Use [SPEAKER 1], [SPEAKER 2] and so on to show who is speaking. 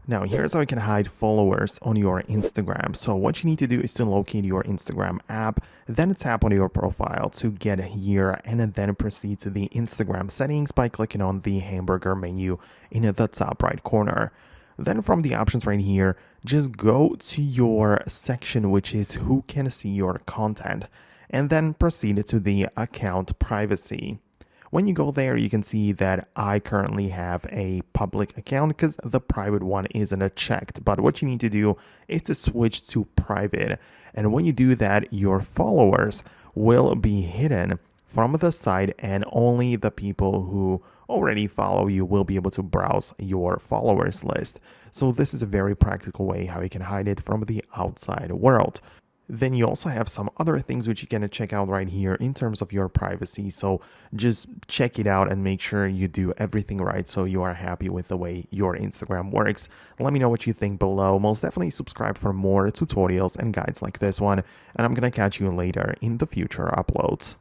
[SPEAKER 1] Now, here's how you can hide followers on your Instagram. So what you need to do is to locate your Instagram app, then tap on your profile to get here, and then proceed to the Instagram settings by clicking on the hamburger menu in the top right corner. Then from the options right here, just go to your section, which is who can see your content, and then proceed to the account privacy. When you go there, you can see that I currently have a public account because the private one isn't checked. But what you need to do is to switch to private. And when you do that, your followers will be hidden from the site, and only the people who already follow you will be able to browse your followers list. So this is a very practical way how you can hide it from the outside world. Then you also have some other things which you can check out right here in terms of your privacy. So just check it out and make sure you do everything right so you are happy with the way your Instagram works. Let me know what you think below. Most definitely subscribe for more tutorials and guides like this one. And I'm going to catch you later in the future uploads.